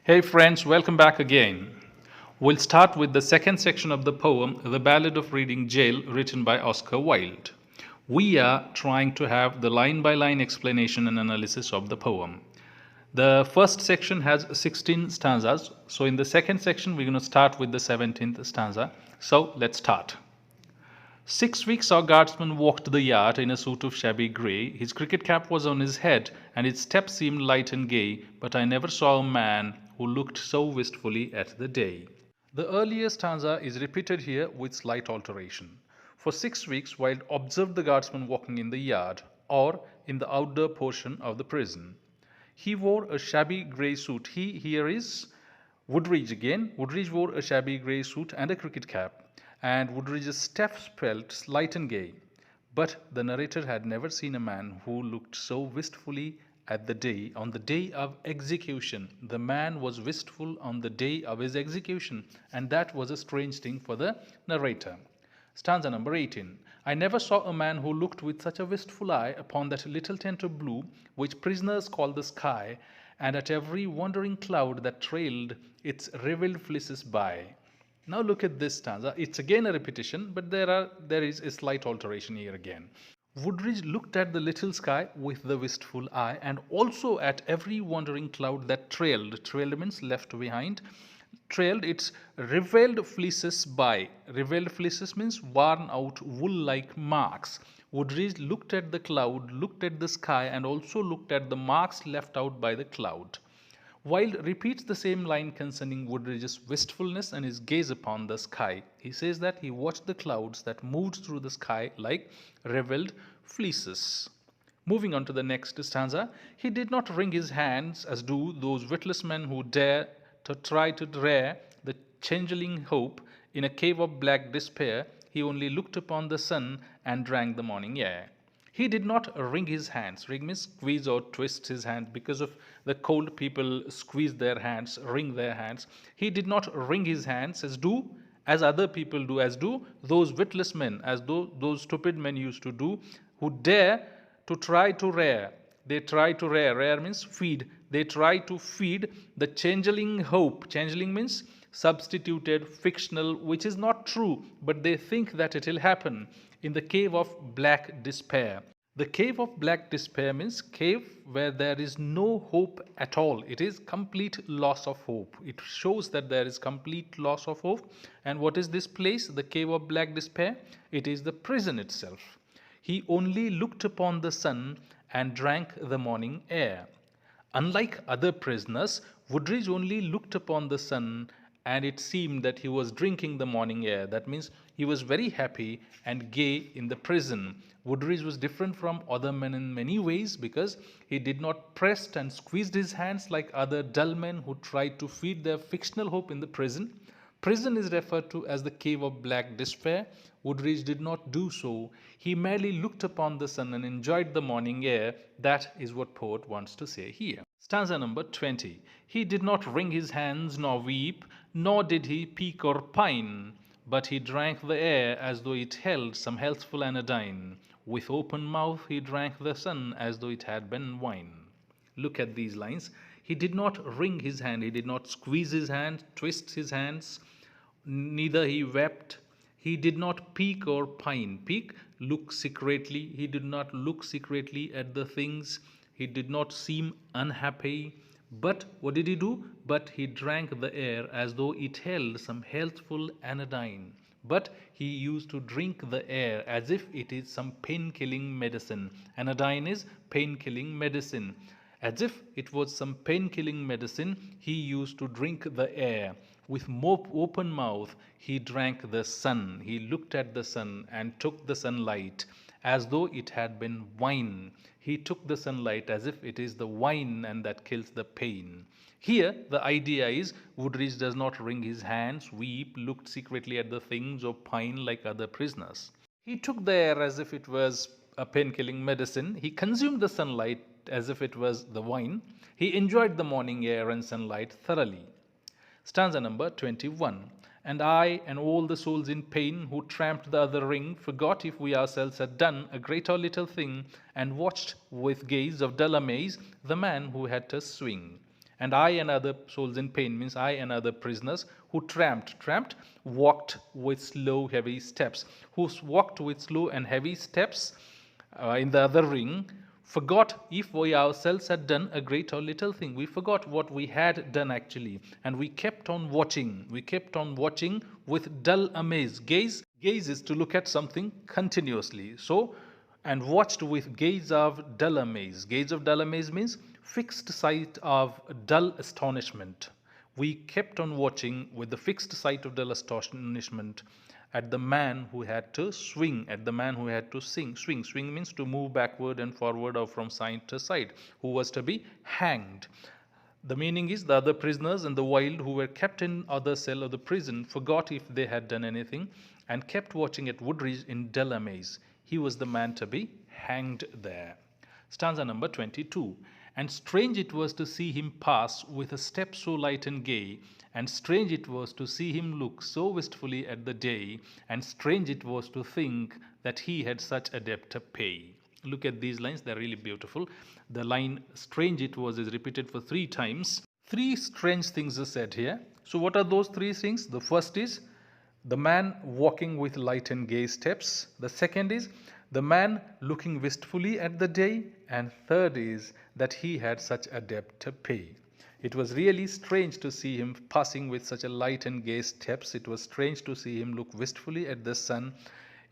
Hey friends, welcome back again. We'll start with the second section of the poem, The Ballad of Reading Gaol, written by Oscar Wilde. We are trying to have the line by line explanation and analysis of the poem. The first section has 16 stanzas, so in the second section, we're going to start with the 17th stanza. So let's start. 6 weeks our guardsman walked the yard in a suit of shabby grey. His cricket cap was on his head, and his step seemed light and gay, but I never saw a man who looked so wistfully at the day. The earlier stanza is repeated here with slight alteration. For 6 weeks, Wilde observed the guardsman walking in the yard, or in the outdoor portion of the prison. He wore a shabby grey suit. He here is Woodridge again. Woodridge wore a shabby grey suit and a cricket cap, and Woodridge's step felt light and gay. But the narrator had never seen a man who looked so wistfully at the day, on the day of execution. The man was wistful on the day of his execution, and that was a strange thing for the narrator. Stanza number 18. I never saw a man who looked with such a wistful eye upon that little tent of blue which prisoners call the sky, and at every wandering cloud that trailed its revealed fleeces by. Now look at this stanza. It's again a repetition, but there is a slight alteration here again. Woodridge looked at the little sky with the wistful eye, and also at every wandering cloud that trailed. Trailed means left behind. Trailed its revealed fleeces by. Revealed fleeces means worn out wool-like marks. Woodridge looked at the cloud, looked at the sky, and also looked at the marks left out by the cloud. Wilde repeats the same line concerning Woodridge's wistfulness and his gaze upon the sky. He says that he watched the clouds that moved through the sky like revealed fleeces. Moving on to the next stanza, he did not wring his hands as do those witless men who dare to try to rear the changeling hope in a cave of black despair. He only looked upon the sun and drank the morning air. He did not wring his hands. Wring means squeeze or twist his hand. Because of the cold, people squeeze their hands, wring their hands. He did not wring his hands as other people do, as do those witless men, as those stupid men used to do, who dare to try to rear. They try to rear. Rear means feed. They try to feed the changeling hope. Changeling means substituted, fictional, which is not true, but they think that it will happen in the cave of black despair. The cave of black despair means cave where there is no hope at all. It is complete loss of hope. It shows that there is complete loss of hope. And what is this place, the cave of black despair? It is the prison itself. He only looked upon the sun and drank the morning air. Unlike other prisoners, Woodridge only looked upon the sun, and it seemed that he was drinking the morning air. That means he was very happy and gay in the prison. Woodridge was different from other men in many ways because he did not press and squeezed his hands like other dull men who tried to feed their fictional hope in the prison. Prison is referred to as the cave of black despair. Woodridge did not do so. He merely looked upon the sun and enjoyed the morning air. That is what poet wants to say here. Stanza number 20. He did not wring his hands nor weep, nor did he peak or pine, but he drank the air as though it held some healthful anodyne. With open mouth he drank the sun as though it had been wine. Look at these lines. He did not wring his hand, he did not squeeze his hand, twist his hands, neither he wept. He did not peak or pine. Peak, look secretly. He did not look secretly at the things. He did not seem unhappy. But what did he do? But he drank the air as though it held some healthful anodyne. But he used to drink the air as if it is some pain-killing medicine. Anodyne is pain-killing medicine. As if it was some pain-killing medicine, he used to drink the air. With more open mouth, he drank the sun. He looked at the sun and took the sunlight as though it had been wine. He took the sunlight as if it is the wine and that kills the pain. Here, the idea is Woodridge does not wring his hands, weep, looked secretly at the things, or pine like other prisoners. He took the air as if it was a pain-killing medicine. He consumed the sunlight as if it was the wine. He enjoyed the morning air and sunlight thoroughly. Stanza number 21. And I and all the souls in pain who tramped the other ring forgot if we ourselves had done a great or little thing, and watched with gaze of dull amaze the man who had to swing. And I and other souls in pain means I and other prisoners who walked with slow, heavy steps, who walked with slow and heavy steps in the other ring, forgot if we ourselves had done a great or little thing. We forgot what we had done actually, and we kept on watching. We kept on watching with dull amaze. Gaze is to look at something continuously. So, and watched with gaze of dull amaze. Gaze of dull amaze means fixed sight of dull astonishment. We kept on watching with the fixed sight of dull astonishment at the man who had to swing, at the man who had to swing. Swing means to move backward and forward or from side to side, who was to be hanged. The meaning is the other prisoners in the wild who were kept in other cell of the prison forgot if they had done anything and kept watching at Woodridge in dull amaze. He was the man to be hanged there. Stanza number 22. And strange it was to see him pass with a step so light and gay, and strange it was to see him look so wistfully at the day, and strange it was to think that he had such a debt to pay. Look at these lines, they're really beautiful. The line strange it was is repeated for 3 times. 3 strange things are said here. So what are those 3 things? The first is the man walking with light and gay steps. The second is the man looking wistfully at the day. And third is that he had such a debt to pay. It was really strange to see him passing with such a light and gay steps. It was strange to see him look wistfully at the sun.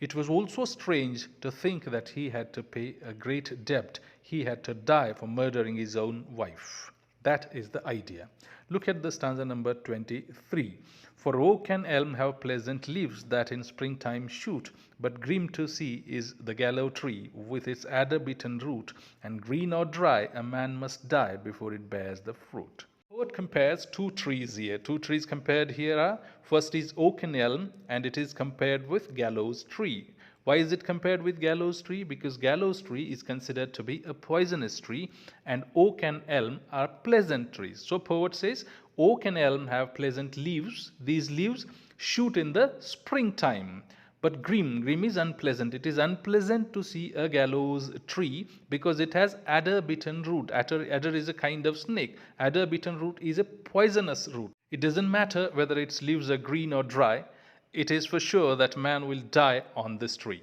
It was also strange to think that he had to pay a great debt. He had to die for murdering his own wife. That is the idea. Look at the stanza number 23. For oak and elm have pleasant leaves that in springtime shoot, but grim to see is the gallows tree with its adder-bitten root, and green or dry a man must die before it bears the fruit. The poet compares 2 trees here. 2 trees compared here are, first is oak and elm, and it is compared with gallows tree. Why is it compared with gallows tree? Because gallows tree is considered to be a poisonous tree, and oak and elm are pleasant trees. So poet says oak and elm have pleasant leaves. These leaves shoot in the springtime. But grim is unpleasant. It is unpleasant to see a gallows tree because it has adder-bitten root. Adder is a kind of snake. Adder-bitten root is a poisonous root. It doesn't matter whether its leaves are green or dry. It is for sure that man will die on this tree.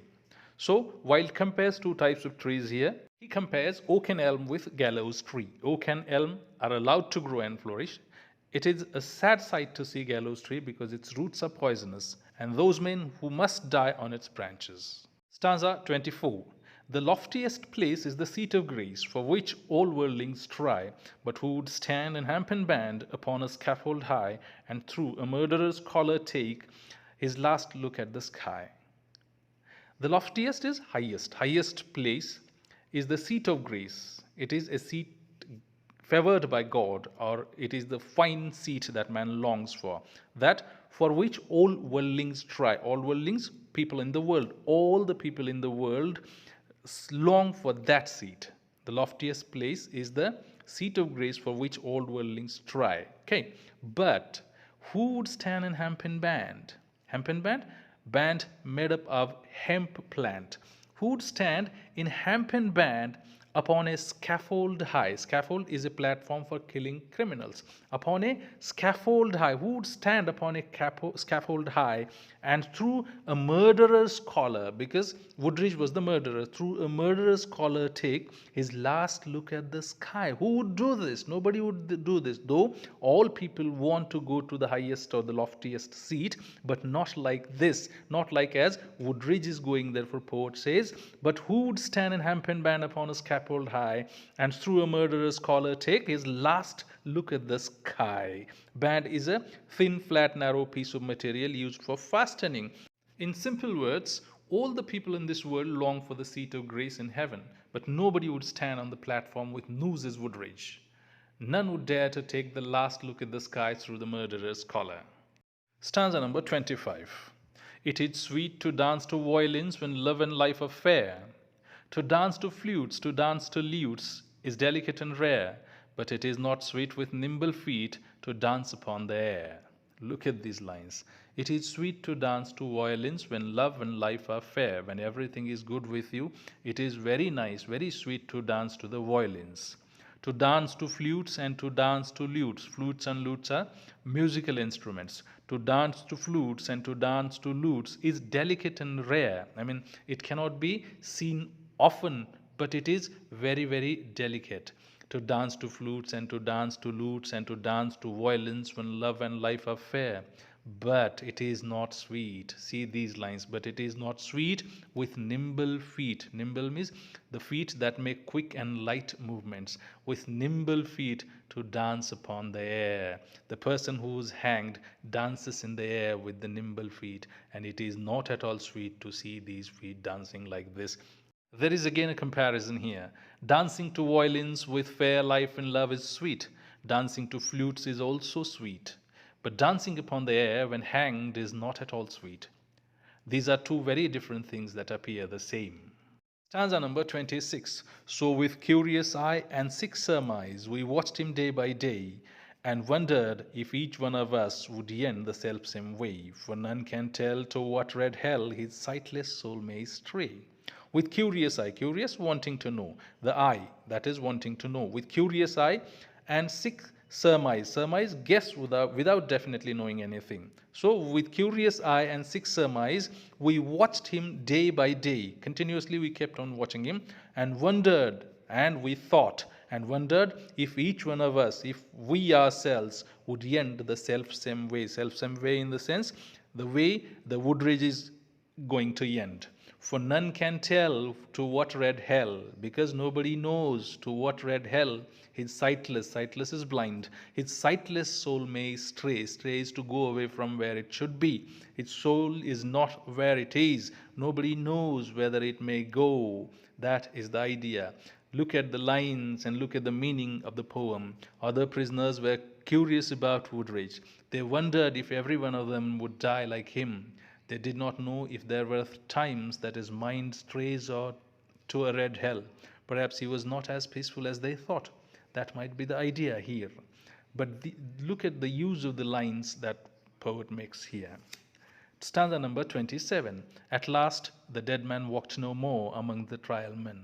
So Wilde compares 2 types of trees here. He compares oak and elm with gallows tree. Oak and elm are allowed to grow and flourish. It is a sad sight to see gallows tree because its roots are poisonous, and those men who must die on its branches. Stanza 24. The loftiest place is the seat of grace, for which all worldlings try, but who would stand in hempen band upon a scaffold high, and through a murderer's collar take his last look at the sky. The loftiest is highest. Highest place is the seat of grace. It is a seat favored by God, or it is the fine seat that man longs for, that for which all worldlings try. All worldlings, people in the world, all the people in the world long for that seat. The loftiest place is the seat of grace for which all worldlings try. Okay, but who would stand in hempen band? Hempen band? Band made up of hemp plant. Who would stand in hempen band upon a scaffold high? Scaffold is a platform for killing criminals. Upon a scaffold high, who would stand upon a scaffold high and through a murderer's collar, because Woodridge was the murderer, through a murderer's collar take his last look at the sky? Who would do this? Nobody would do this, though all people want to go to the highest or the loftiest seat, but not like this, not like as Woodridge is going there, for poet says, but who would stand in hempen band upon a scaffold high and through a murderer's collar take his last look at the sky? Band is a thin, flat, narrow piece of material used for fastening. In simple words, all the people in this world long for the seat of grace in heaven, but nobody would stand on the platform with news as Woodridge. None would dare to take the last look at the sky through the murderer's collar. Stanza number 25. It is sweet to dance to violins when love and life are fair. To dance to flutes, to dance to lutes is delicate and rare, but it is not sweet with nimble feet to dance upon the air. Look at these lines. It is sweet to dance to violins when love and life are fair. When everything is good with you, it is very nice, very sweet to dance to the violins. To dance to flutes and to dance to lutes. Flutes and lutes are musical instruments. To dance to flutes and to dance to lutes is delicate and rare. I mean, it cannot be seen often, but it is very, very delicate. To dance to flutes and to dance to lutes and to dance to violins when love and life are fair. But it is not sweet. See these lines. But it is not sweet with nimble feet. Nimble means the feet that make quick and light movements. With nimble feet to dance upon the air. The person who is hanged dances in the air with the nimble feet. And it is not at all sweet to see these feet dancing like this. There is again a comparison here. Dancing to violins with fair life and love is sweet. Dancing to flutes is also sweet. But dancing upon the air when hanged is not at all sweet. These are two very different things that appear the same. Stanza number 26. So with curious eye and sick surmise we watched him day by day, and wondered if each one of us would end the selfsame way. For none can tell to what red hell his sightless soul may stray. With curious eye, curious wanting to know, the eye that is wanting to know. With curious eye and sick surmise, surmise guess without definitely knowing anything. So with curious eye and sick surmise we watched him day by day. Continuously we kept on watching him and wondered, and we thought and wondered if each one of us, if we ourselves would end the self-same way. Self-same way in the sense the way the Woodridge is going to end. For none can tell to what red hell, because nobody knows to what red hell his sightless is blind, his sightless soul may stray. Stray is to go away from where it should be. Its soul is not where it is. Nobody knows whether it may go. That is the idea. Look at the lines and look at the meaning of the poem. Other prisoners were curious about Woodridge. They wondered if every one of them would die like him. They did not know if there were times that his mind strays or to a red hell. Perhaps he was not as peaceful as they thought. That might be the idea here. But look at the use of the lines that poet makes here. Stanza number 27. At last the dead man walked no more among the trial men,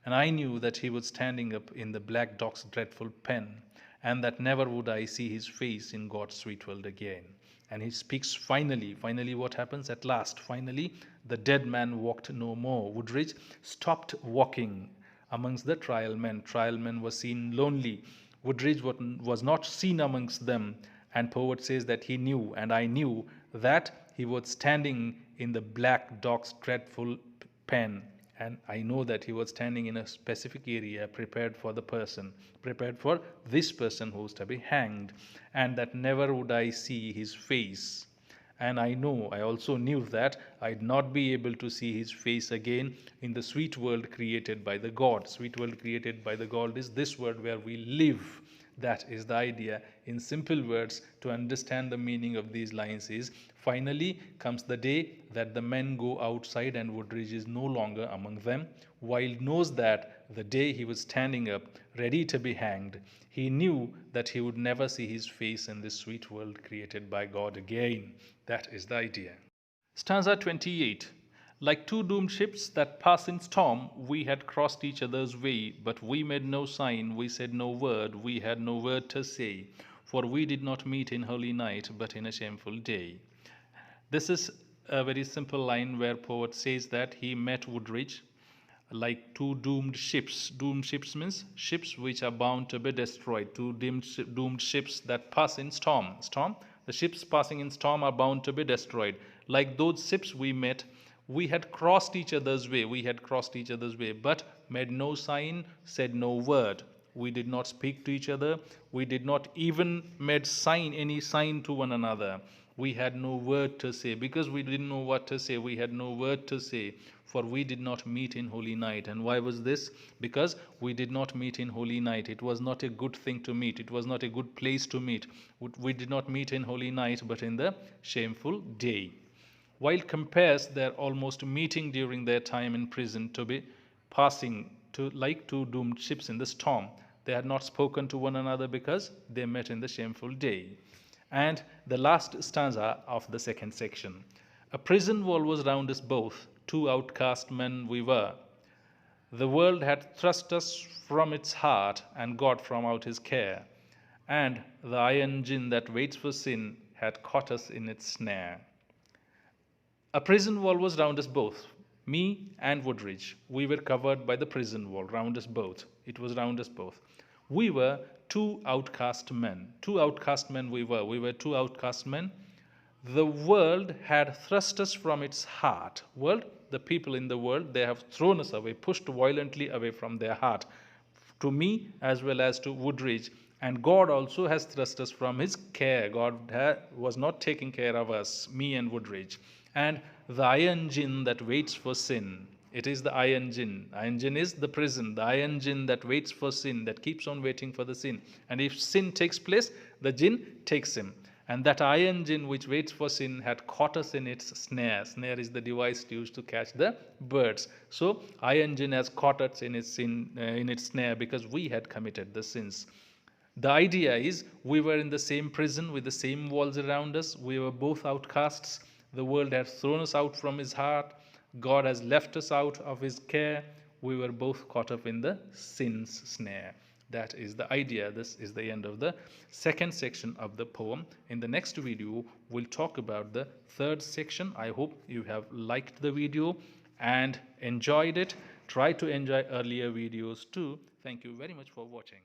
and I knew that he was standing up in the black dock's dreadful pen, and that never would I see his face in God's sweet world again. And he speaks finally. Finally, what happens? At last, finally, the dead man walked no more. Woodridge stopped walking amongst the trial men. Trial men were seen lonely. Woodridge was not seen amongst them. And poet says that he knew, and I knew, that he was standing in the black dock's dreadful pen. And I know that he was standing in a specific area prepared for the person, prepared for this person who was to be hanged, and that never would I see his face. And I also knew that I'd not be able to see his face again in the sweet world created by the God. Sweet world created by the God is this world where we live. That is the idea. In simple words, to understand the meaning of these lines is, finally comes the day that the men go outside and Woodridge is no longer among them. Wilde knows that the day he was standing up, ready to be hanged, he knew that he would never see his face in this sweet world created by God again. That is the idea. Stanza 28. Like two doomed ships that pass in storm, we had crossed each other's way, but we made no sign, we said no word, we had no word to say, for we did not meet in holy night, but in a shameful day. This is a very simple line where poet says that he met Woodridge like two doomed ships. Doomed ships means ships which are bound to be destroyed. Two doomed ships that pass in storm. The ships passing in storm are bound to be destroyed. Like those ships we met, we had crossed each other's way. But made no sign, said no word. We did not speak to each other. We did not even made any sign to one another. We had no word to say. Because we didn't know what to say, we had no word to say. For we did not meet in holy night. And why was this? Because we did not meet in holy night. It was not a good thing to meet. It was not a good place to meet. We did not meet in holy night, but in the shameful day. Wilde compares their almost meeting during their time in prison to be passing to like two doomed ships in the storm. They had not spoken to one another because they met in the shameful day. And the last stanza of the second section. A prison wall was round us both, two outcast men we were. The world had thrust us from its heart, and God from out his care. And the iron gin that waits for sin had caught us in its snare. A prison wall was round us both, me and Woodridge. We were covered by the prison wall round us both. It was round us both. We were two outcast men. Two outcast men we were. We were two outcast men. The world had thrust us from its heart. World, the people in the world, they have thrown us away, pushed violently away from their heart. To me as well as to Woodridge. And God also has thrust us from his care. God was not taking care of us, me and Woodridge. And the iron gin that waits for sin. It is the iron gin. Iron gin is the prison. The iron gin that waits for sin, that keeps on waiting for the sin. And if sin takes place, the gin takes him. And that iron gin which waits for sin had caught us in its snare. Snare is the device used to catch the birds. So iron gin has caught us in its snare because we had committed the sins. The idea is we were in the same prison with the same walls around us. We were both outcasts. The world had thrown us out from his heart. God has left us out of his care. We were both caught up in the sin's snare. That is the idea. This is the end of the second section of the poem. In the next video, we'll talk about the third section. I hope you have liked the video and enjoyed it. Try to enjoy earlier videos too. Thank you very much for watching.